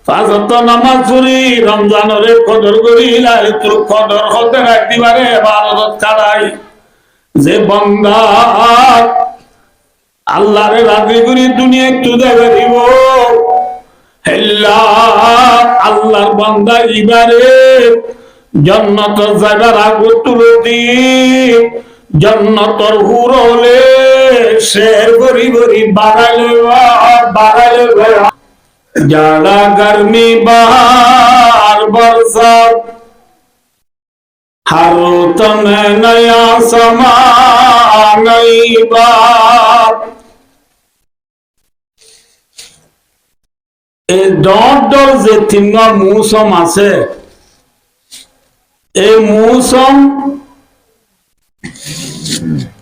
ফাজত নামাজ পড়ি রমজানের কদর করি লাইলাতুল কদর হতে রাখদিবারে ইবাদত কারাই যে বান্দা আল্লাহরে রাজি করি দুনিয়া একটু দেখা দিব আল্লাহর বান্দা ইবারে জান্নাতের জায়গার আগে তুলে দি জান্নাতের হুরলে শের গরি গরি বাড়াইলে जाड़ा गर्मी बहार बरसात हर रुत में नया समा नई बात এই দর যে তিনটা মৌসুম আছে এই মৌসুম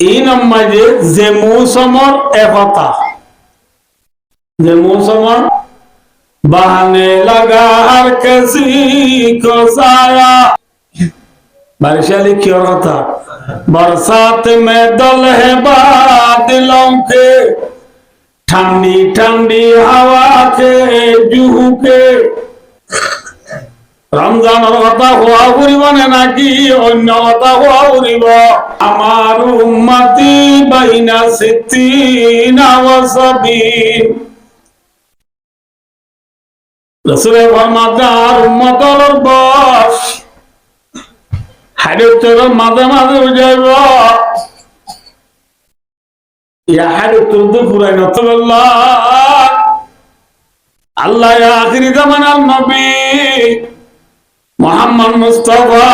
এই নম্বরে যে মৌসুমর একতা যে মৌসুমর बहाने लगा हर किसी को साया बारिश लिखी और था बरसात में दल है बादलों के ठंडी ठंडी हवा के जुहू के रमजान और কথা হওয়া পরিমাণে নাকি অন্য কথা হওয়া পরিব আমার উম্মতি বাইনা সিত্তিনা ওয়া সাবিন রসুলের ফরমাদার উম্মতের বস হাদিসের মাঝে মাঝে যাইব ইয়া হাদিস তো পুরাই নতুল্লাহ আল্লাহ ইয়া আখিরি জামানার নবী মুহাম্মদ মুস্তাফা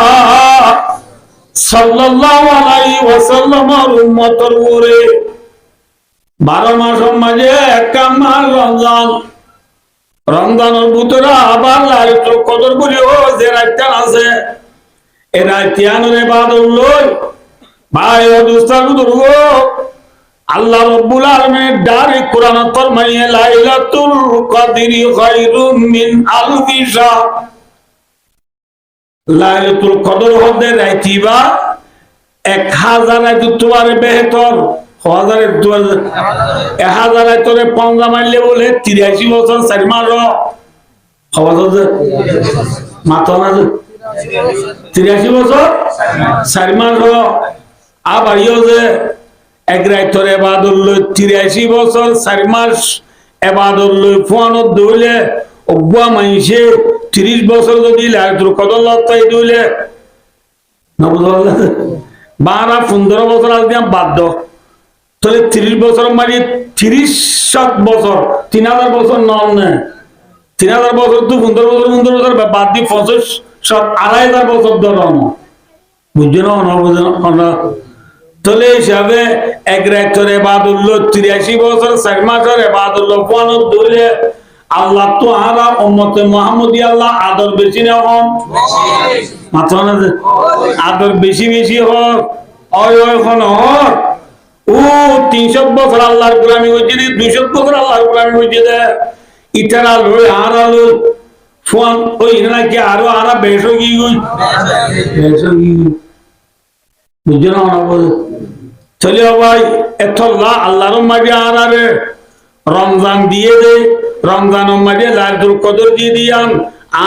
সাল্লাল্লাহু আলাইহি ওয়াসাল্লামের উম্মতের উপরে 12 মাসের মাঝে একটা মাস রমজান রমজানের ভিতরে আবার লাইলাতুল কদর বলি ও যে রাতটা আছে এই রাতিয়ানের ইবাদত লই ভাই ও দোস্তার বুজুর্গ আল্লাহ রাব্বুল আলামিন ডারে কোরআন ফরমাইয়ে লাইলাতুল কদরি খায়রুম মিন আলফি শাহর লাইলাতুল কদর হতে রাইতিবা 1000 রাত তোমার বেহতর 1000 তোরে 15 মাইলে বলে 83 বছর 4 মাস মাত্র না 83 বছর 4 মাস আবার যে এক রাইতরে ইবাদত লই 83 বছর 4 মাস ইবাদত লই ফুয়ানত দইলে অব্বা মাইছে 30 বছর যদি লাইলাতুল কদর লতাই দইলে না বুঝলা 12-15 বছর আজ দিম বাধ্য তাহলে 30 বছর মানে 30 বছর 3000 বছর নন না 3000 বছর তো 15 বছর বাদ দি 50 2500 বছর ধরো বুঝছো না বুঝো তাহলে হিসাবে এক রাতের ইবাদত হলো 83 বছর 4 মাসের ইবাদত হলো 15 ধরে আল্লাহ তো আরা উম্মতে মুহাম্মদি আল্লাহ আদর বেশি না হন মাত্র না আদর বেশি বেশি হন ওই হন ও 300 বছর আল্লাহর গোলামি হইছে 200 বছর আল্লাহর গোলামি হইছে ইতারা লই হারালো ফোন ওই নাকি আরো আরা বেশো কি গই বেশো কি বুঝছো না বল চলে ভাই এতলা আল্লাহর মাঝে আরারে রমজান দিয়ে দে রমজানের মাঝে লাইলাতুল কদর দিয়ে দিয়ান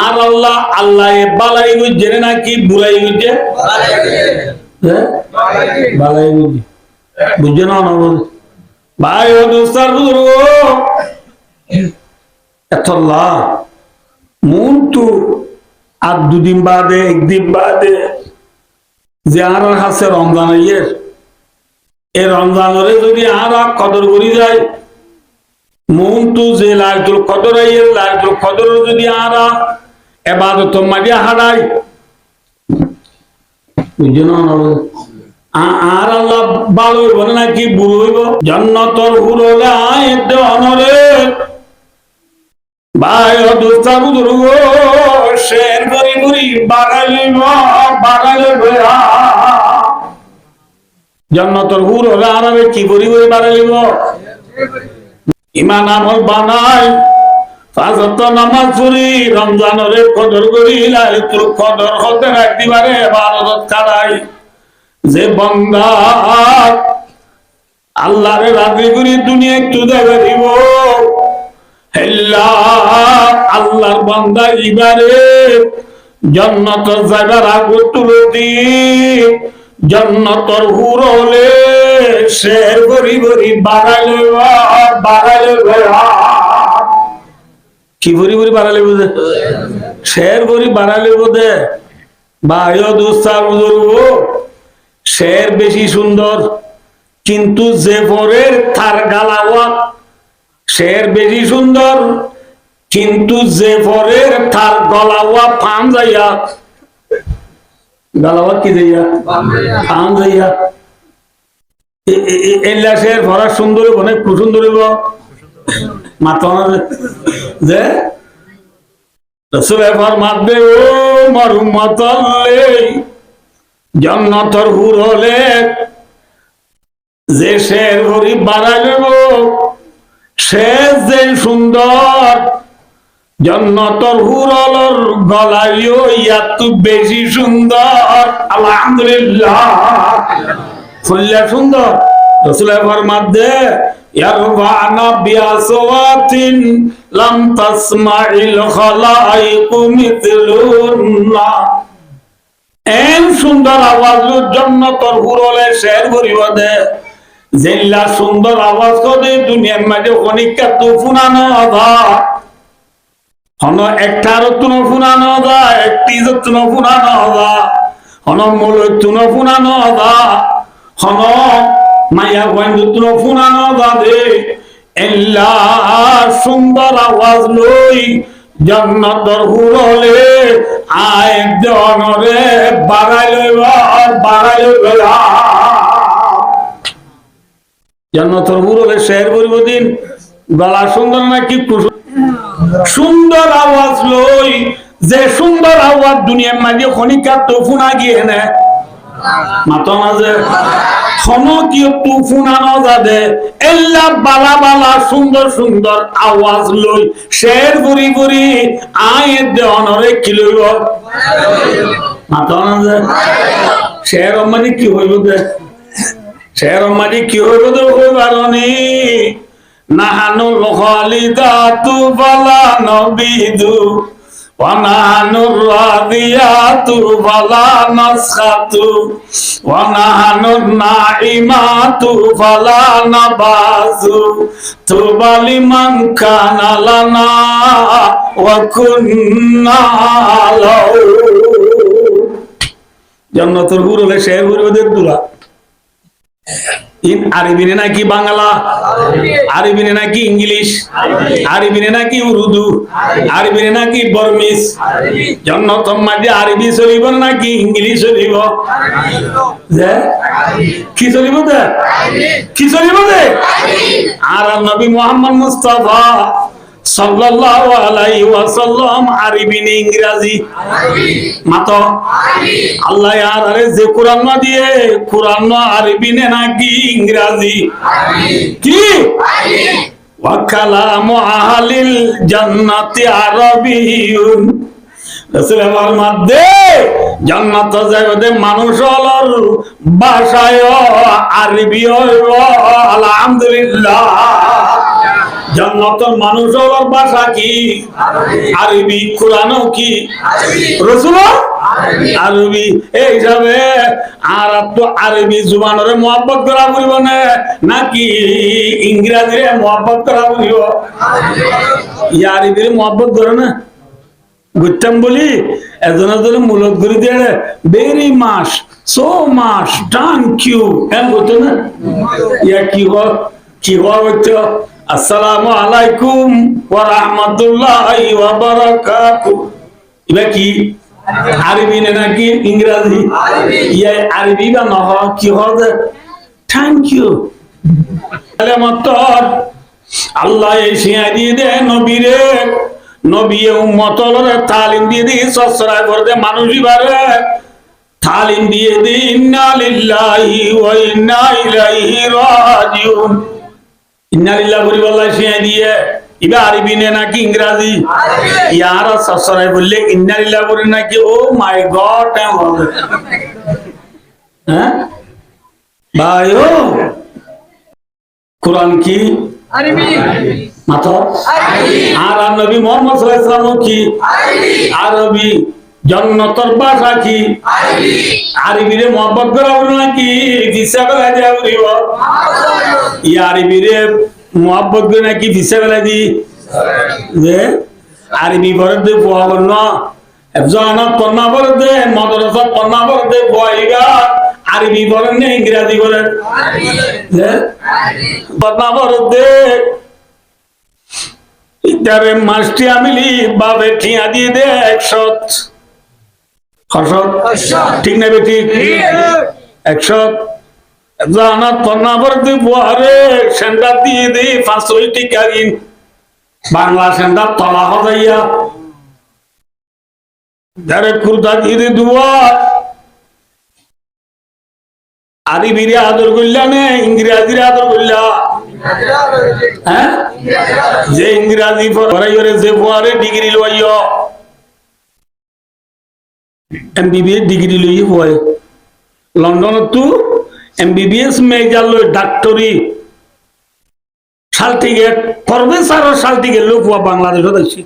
আর আল্লাহ আল্লাহ এ বালাই হইছে নাকি বুলাই হইছে বালাই হইছে বুঝছো না বল ভাই ও দোস্তার বুজুর্গ এতলা মন তো আর দুদিন বাদে একদিন বাদে যে আর হাসে রমজান আইয়ের এই রমজানরে যদি আর কদর করি যায় মন তো যে লাইলাতুল কদর আইয়ের লাইলাতুল কদর যদি আর ইবাদত মাঝে হারাই বুঝছো না আর আল্লাহ ভালো হইব নাকি বুড়ো হইব জান্নাতুল হুরলে আইতে অনরে ভাই ও দোস্তা বুজুর্গ শের গরি গরি বাড়াইলে জান্নাতুল হুরলে আরামে কি গরি গরি বাড়াইলিব ইমান আমল বানাই পাঁচ ওয়াক্ত নামাজ পড়ি রমজানের কদর করি লাইলাতুল কদর হতে রাখদিবারে ইবাদত কারাই যে বান্দা আল্লাহরে রাজি করি দুনিয়া একটু দেখা দিব আল্লাহর বান্দা ইবারে জান্নাত যাবার আগে তুলতি জান্নাতর হুরলে শের গরি গরি বাড়াইলে কি গরি গরি বাড়াইলে বুঝে শের গরি বাড়াইলে বোধে ভাইও দুস্তার বুজুর্গ শের বেশি সুন্দর কিন্তু যে পরের তার গালাওয়া শের বেশি সুন্দর কিন্তু যে পরের তার গলাওয়া ফান যাইয়া গালাওয়া কি যাইয়া ফান যাইয়া এলা শের ভরা সুন্দর অনেক সুন্দর মাথা যে রসুলের ফরমাতে ও মরুমতলে জান্নাতের হুরলে যে শের গরি বাড়াইব সে যে সুন্দর জান্নাতের হুরলর গলায়ও এত বেশি সুন্দর আলহামদুলিল্লাহ ফুল্লা সুন্দর রাসূলের ফরমাতে ইয়ারফানা বিআসওয়াতিন লাম তাসমাইল খালাইকু মিথলুন্না এন সুন্দর আওয়াজ জান্নাতের হুরলে শের গরিব দে জেলা সুন্দর আওয়াজ করে দুনিয়ার মাঝে অনেকটা তো ফুনানো দা হন একটার তুনো ফুনানো দা একটি তুনো ফুনানো দা হন মূল তুনো ফুনানো দা হন মায়া গন্ধ তুনো ফুনানো দা দে এল্লা সুন্দর আওয়াজ লই জান্নাতের হুরলে আয় জনরে বাড়াইলে জান্নাতের হুরলে শের করিব দিন গলা সুন্দর নাকি সুন্দর আওয়াজ লই যে সুন্দর আওয়াজ দুনিয়ার মাঝে খনিকা তো ফুনা গিয়ে নে মাতো না যে কি তুফুনানো যাবে এল্লা বালা বালা সুন্দর সুন্দর আওয়াজ লই শের গুরি গুরি আয়ের দেওয়ানরে কি লইব মাতো না যে শের মানে কি হইব দে শের মানে কি হইব দে হইবারনি নাহানুল খালিদাতু ফালা নবিদু ونحن الراضيات فلا نسخط ونحن النائمات فلا نبعث طوبى لمن كان لنا وكنا له জান্নাতুল হুরলে শের হুরদের দুলা আরবিনে নাকি বাংলা আরবিনে নাকি ইংলিশ আরবিনে নাকি উর্দু আরবিনে নাকি বর্মিস জান্নাতের মাঝে আরবি চলিব নাকি ইংলিশ চলিব যে কি চলিব দে কি চলিব দে আর নবী মুহাম্মদ মুস্তাফা সাল্লাল্লাহু আলাইহি ওয়াসাল্লাম আরবিনে ইংরেজি মাতো আল্লাহ আরে যে কোরআন না দিয়ে কোরআন না আরবিনে নাকি ইংরেজি কি ওয়া কালামু আহলিল জান্নাতি আরাবিয়ুন রাসূলের মধ্যে জান্নাত যাবে মানুষ হলর ভাষায় আরবি আলহামদুলিল্লাহ জান্নাতের মানুষ হওয়ার ভাষা কি আরবি কোরআনও কি রাসূল আরবি এই হিসাবে আর তো আরবি জুবানরে মোহাব্বত করা বলিব না নাকি ইংরেজিরে মোহাব্বত করা বলিব আরবিরে মোহাব্বত করে না গুত্তাম বলি এজনের মূলত করে দিয়ে very much so much thank you এম বলতো না ইয়া কি হচ্ছে আসসালামু আলাইকুম ওয়া রাহমাতুল্লাহি ওয়া বারাকাতুহু এটা কি আরবি নাকি ইংরেজি ইয়া আরবি বা না কি হবে থ্যাংক ইউ তাহলে মাত্র আল্লাহ এসিয়া দিয়ে দে নবীরে নবী উম্মতরে তালিম দিয়ে দি সসরায় করে মানুষই বারে তালিম দিয়ে দি ইন্না লিল্লাহি ওয়া ইন্না ইলাইহি রাজিউন ইন্না লিল্লাহি বলি আল্লাহ এসিয়া দিয়ে ইবা আরবি নাকি ইংরেজি ইয়ার সসরায় বললে ইন্না লিল্লাহি বলি নাকি ও মাই গড হ্যাঁ ভাইও কোরআন কি আরবি মাত্র আর নবী মোহাম্মদ সাল্লাল্লাহু আলাইহি ওয়াসাল্লাম কি আরবি জন্নতর ভাষা কি আরবিরে মোহাম্মত করা নাকি ভিসা বেলা দিয়া উড়িব ই আরবিরে মোহাম্মত করে নাকি ভিসা বেলা দি যে আরবি পরে দে পড়াবন্ন জানাত পড়না পড়ে দে মাদ্রাসা পড়না পড়ে দে বইগা আরবি বলেন না ইংরেজি বলেন যে পড়না পড়ে দে ইতারে মাস্টি আমিলি বাবে ঠিয়া দিয়ে দে 100 ঠিক না বেটি 100 জানাত পড়না পড়ে দে বহারে সেন্টার দিয়ে দে 500 টাকা দিন বাংলা সেন্টার তলা হজাইয়া যারে কুর্তা দিয়ে দুয়া আরবিরে আদর করলা নে ইংরেজিরে আদর করলা হ্যাঁ যে ইংরেজি পড়াইরে যে পড়ে ডিগ্রি লইও এমবিবিএস ডিগ্রি লই হয় লন্ডনত তো এমবিবিএস মেজর লই ডাক্তারি সার্টিফিকেট প্রফেসর সার্টিফিকেট লোক বাংলাদেশত আছে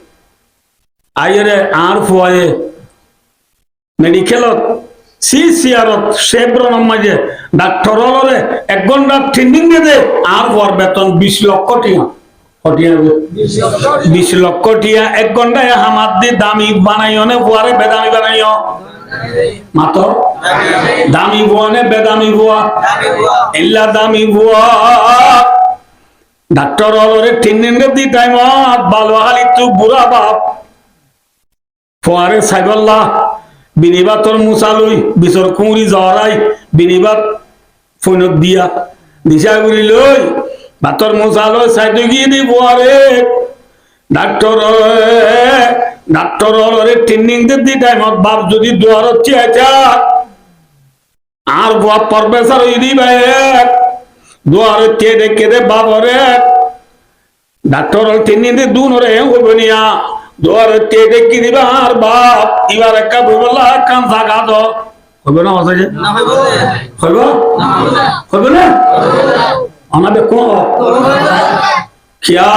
আইরে আর ফুয়ে মেডিকেলত সিসিআরত শেব্রন মাঝে ডাক্তার হলে 1 ঘন্টা ট্রেনিং দে আর ওর বেতন 20 লক্ষ টাকা 20 লক্ষ টাকা 1 ঘন্টায় হামাত দি দামি বানাইও নে বুয়ারে বেদামি বানাইও মাত্র দামি বুয়ানে বেদামি বুয়া ইল্লা দামি বুয়া ডাক্তার হলে ট্রেনিং দি টাইম ভালো হালি তু বুড়া বাপ ফুয়ারে সাইবল্লাহ বিনিবাতর মুসালুই বিচর কুঁড়ি জহরাই বিনিবাত ফোনত দিয়া দিশা গুলি লই বাতর মুসালয় সাইড গিয়ে দিব আরে ডাক্তার হলরে ট্রেনিং দি টাইমত বাপ যদি দুয়ার চেয়েছা আর বাপ প্রফেসর হই দিবে দুয়ার চেয়ে কেদে বাবরে ডাক্তার হল ট্রেনিং দি দুনরে হইব নিয়া দুয়ার চেয়ে কি দিবা আর বাপ এবার একটা বইবলা কাম জাগা দ হইব না আছে যে না হইব হইব না হইব না আমাদের কোন কিয়া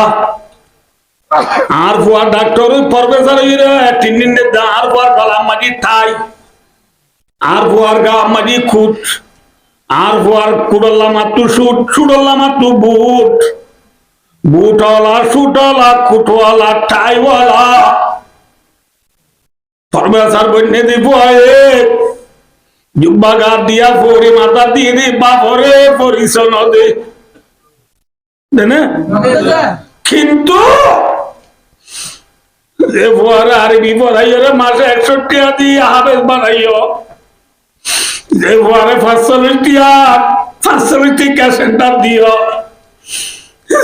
আর ফুয়া ডাক্তার প্রফেসর ইরে টিনিন দে আর ফুয়ার গলা মাটি ঠাই আর ফুয়ার গা মাটি খুট আর ফুয়ার কুড়ল্লা মাতু শুট শুড়ল্লা মাতু বুট বুটওয়ালা শুটওয়ালা কুটওয়ালা ঠাইওয়ালা প্রফেসর বন্যে দিব জুব্বা গা দিয়া পরি মাথা দিয়ে দি বাপরে পরিচন দে কিন্তু যে ফুয়ার আরবি পড়াইও মাসে 100 টাকা দিয়ে হাফেজ বানাইও যে ফুয়ারে 540 টাকা সেন্টার দিও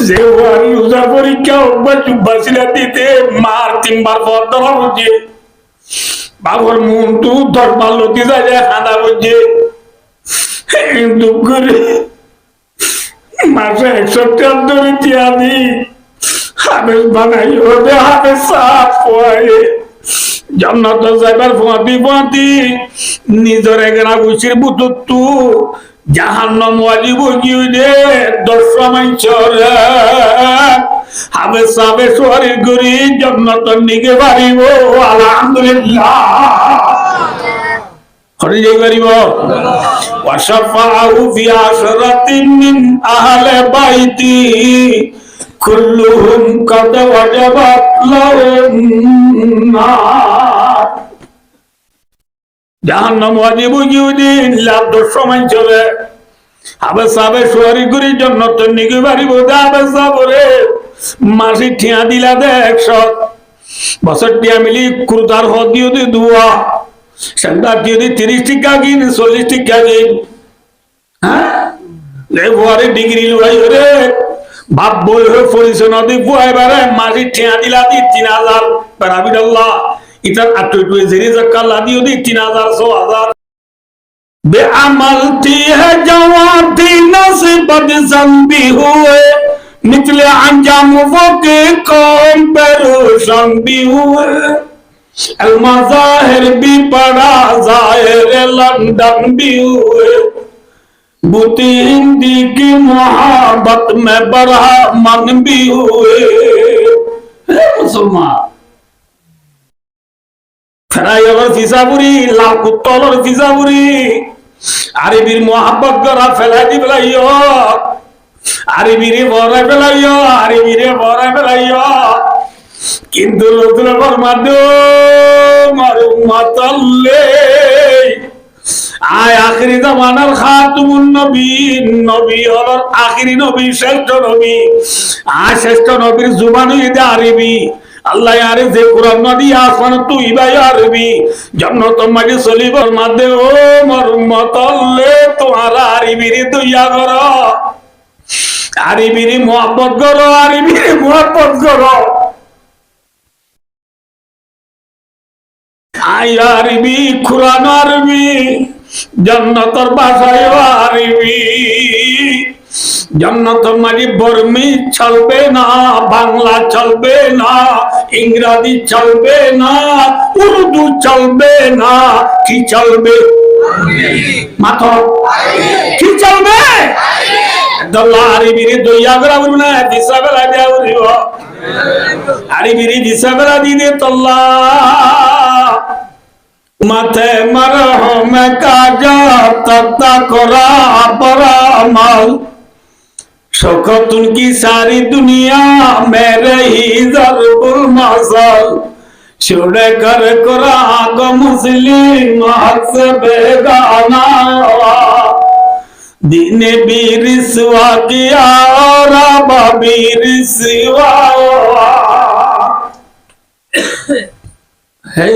যে ফুয়ার রোজা পরীক্ষা একবার জুব্বা সিলা দিতে মার 3 বার পর ধরা বুঝে বাবর মন তু দরবার লতি যায় খানা বুঝে দুঃখ করে মাসে 100 টাকা ধরে দিয়া দি হাফেজ বানাইও দে হাফেজ সাফ হয় জান্নাত যাইবার ফুয়াতি নিজের এগরা গুছির বুতুতু জাহান্নাম ওয়ালি বগিও দে 10 মাইছর হাফেজ সাফে শরীর গরি জান্নাত নিগে পারিব আলহামদুলিল্লাহ করে যাই পারিব ওয়াশফাউ ফি আশরাতিন মিন আহলে বাইতি কুল্লুহুম কাদ ওয়াজাবাত লাহুম নার জাহান্নাম ওয়াজিব গিউদিন লাভ 10 মান চলে আবে সাবে শরীর গরি জান্নাত নিগে পারিব দাবে সাবরে মাসি ঠিয়া দিলা দে 100 বছর টিয়া মিলি কুরতার হদ দিও দে দুয়া সেন্টার দিও দে 30 টাকা কিন 40 টাকা কিন হ্যাঁ লে বুয়ারে ডিগ্রি লই রে বাপ বই হয়ে পরিচয় দি বুয়াইবারে মাসি ঠিয়া দিলা দি 3000 পারাবিল্লাহ ইতার আটু টু জেরি জাকাল্লা দিও দি 3000 6000 बेअमलती है जवाती नसीबत ज़ंबी हुए निकले अंजाम वो के कौम पे रोशन भी हुए अलमज़ाहिर भी पड़ा ज़ाहिर लंदन भी हुए वो हिंदी की मोहब्बत में बड़ा मन भी हुए मुसलमान ফেরাইয়ার ফিসাবুরি লাল কুত্তলর ফিসাবুরি আরবির মোহাব্বত করা ফেলাই দি ফেলাইও আরবিরে বড়াই ফেলাইও আরবিরে বড়াই ফেলাইও কিন্তু লোকরা ফরমাদো মারু মাতাল্লে আয় আখিরি জামানার খাতুমুন নবীন নবী হলো আখিরি নবী শ্রেষ্ঠ নবী আর শ্রেষ্ঠ নবীর জুবান হইতে আরবি আল্লাহ আরে যে কোরআন নদী আসমান তুই ভাই আরবি জান্নাত মাঝে চলিবার মাঝে ও মোর উম্মতলে তোমার আরবিরে দইয়া করো আরবিরে মুহাব্বত করো আরবিরে মুহাব্বত করো আয় আরবি কোরআন আরবি জান্নাতের ভাষায় আরবি জান্নাত মানে বর্মি চলবে না বাংলা চলবে না ইংরেজি চলবে না উর্দু চলবে না কি চলবে মাথা কি চলবে দল্লা আরবিরে দইয়া করা বলবে না দিশা বেলা দেওয়া বলিব আরবিরে দিশা বেলা দিতে তল্লা মাথে মরহম কাজা তত্তা করা বড় মাল शौकत उनकी सारी दुनिया में रही जरबुल मसल छोड़े कर कुरान को मुस्लिम हक से बेगाना दीन भी रिसवा किया और अबा भी रिसवा हे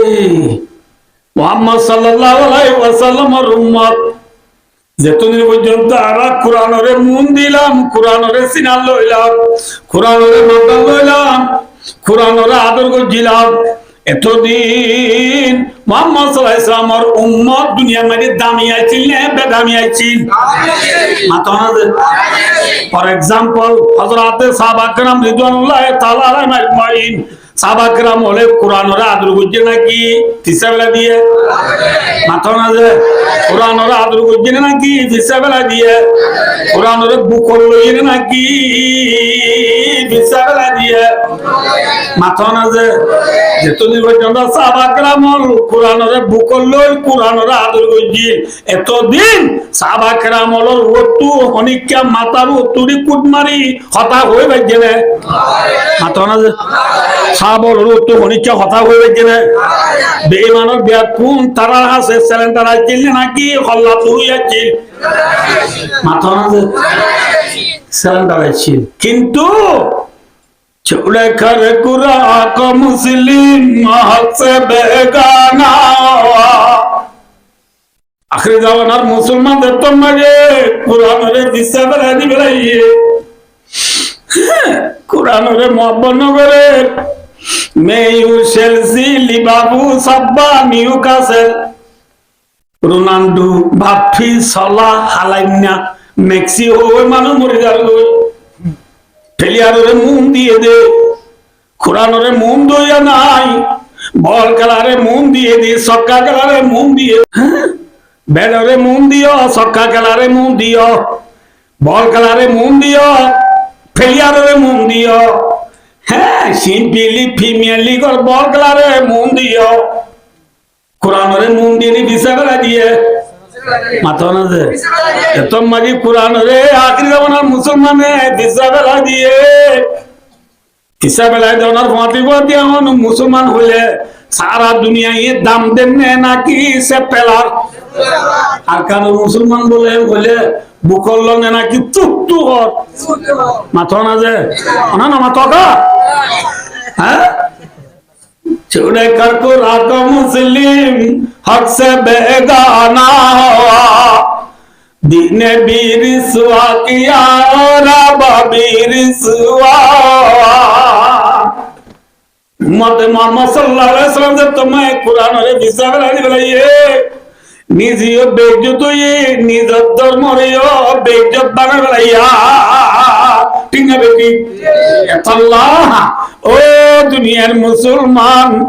मोहम्मद सल्लल्लाहु अलैहि वसल्लम और उम्मत যেতদিন পর্যন্ত আমরা কোরআনরে মন দিলাম কোরআনরে সিনা লইলাম কোরআনরে মাথা লইলাম কোরআনরে আদর করছিলাম এতদিন মুহাম্মদ সাল্লাল্লাহু আলাইহি ওয়াসাল্লামের উম্মত দুনিয়ার মধ্যে দামি আইছিল না বেদামি আইছিল মাথা না ফর एग्जांपल হযরত সাহাবা کرام রিদওয়ানুল্লাহ তাআলা আলাইহিম আজমাইন সাহাবা کرام হলে কোরআনরে আদর করছে নাকি তিসাবেলা দিয়ে মাথা না যে কোরআনরে আদর করছে নাকি তিসাবেলা দিয়ে কোরআনরে বুকল লইছে নাকি তিসাবেলা দিয়ে মাথা না যে যেতদিন পর্যন্ত সাহাবা کرام কোরআনরে বুকল লই কোরআনরে আদর করছে এতদিন সাহাবা کرام হল ওটু অনিকা মাতার ওটুরি কুটমারি হতা হয়ে বাইছে না মাথা না যে সাহাবর ওটু অনিকা হতা হয়ে বাইছে না বেঈমানের বিয়াকুন তারা আছে সিলিন্ডার আইছিল নাকি হল্লা তুই আইছিল মাথা না যে সিলিন্ডার আইছিল কিন্তু छोड़े कर कुरान को मुस्लिम हक से बेगाना आखिरी जमानार मुसलमान तो मजे कुरान रे दिशा बेला दी बेलाइए कुरान रे मोहब्बत न करे मैं you शेल्सी लिबाबू Sabba new Kassel Ronaldo बाफी सला हालाइना मेक्सी हो मानु मरि जालो ফেলিয়ারে মুন দিয়ে দে কোরআনরে মুন দইয়া নাই বল খেলারে মুন দিয়ে দে সক্কা খেলারে মুন দিয়ে ব্যাটরে মুন দিও সক্কা খেলারে মুন দিও বল খেলারে মুন দিও ফেলিয়ারে মুন দিও হ্যাঁ সিম্পলি ফিমেলি কর বল খেলারে মুন দিও কোরআনরে মুন দিয়ে বিছাবেলা দিয়ে মাথা না যে এত মাঝি কোরআন রে আখিরি জামানার মুসলমানে দিশা বেলা দিয়ে দিশা বেলা দেওয়ার ফাঁতিব দিয়ে আমার মুসলমান হইলে সারা দুনিয়ায় দাম দেন নাকি সে পেলার আর কেন মুসলমান বলে হইলে বুকল লঙ্গে নাকি তুকতু কর মাথা না যে না না মাথা কা হ্যাঁ छोड़े कर कुरान को मुस्लिम हक से बेगाना दीन भी रिसवा किया और अबा भी रिसवा उम्मत मोहम्मद सल्लल्लाहु अलैहि वसल्लम जब तुम्हें कुरान रे दिशा बेलाइए निजियो बेइज्जत हुई निज धर्म रियो बेइज्जत बना बेलाइया ठीक है बेटी अल्लाह ओ दुनियार मुसलमान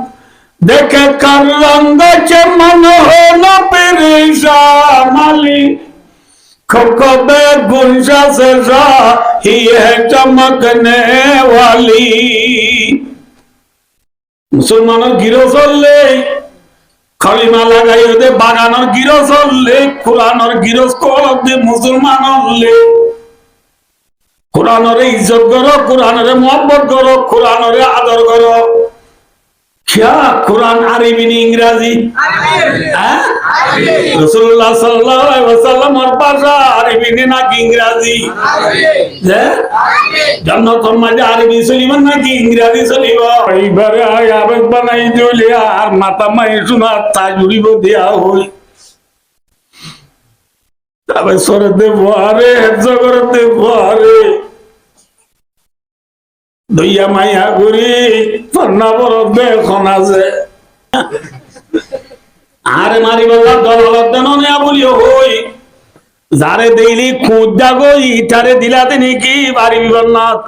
देखे कर रंग चमन हो न परेशान माली खबे गुंशा से ही है चमकने वाली मुसलमानों गिरो चलले खलिमा लगाई ओदे बागानर गिरो चलले कुरानर गिरो दे मुसलमान कुरानरे इज्जत करो कुरानरे मोहब्बत करो कुरानरे आदर करो क्या कुरान अरबी नी इंग्रजी रसूलुल्लाह सल्लल्लाहु अलैहि वसल्लम और भाषा अरबी नी ना की इंग्रजी যে জান্নাতের মাঝে আরবি চলিব নাকি ইংরেজি চলিব এইবারে আবেগ বানাই দিলে আর মাথা মাই শোনা তা জুড়িব দেয়া হই তবে সরতে ভরে জগরতে ভরে দইয়া মাইয়া করি পন্না বড় দেখুন আছে আরে মারি বললা দলালত দেন না বলিও হই যারে দেইলি খুদ দাগো ইটারে দিলাতে নাকি বাড়ি বিবন্নত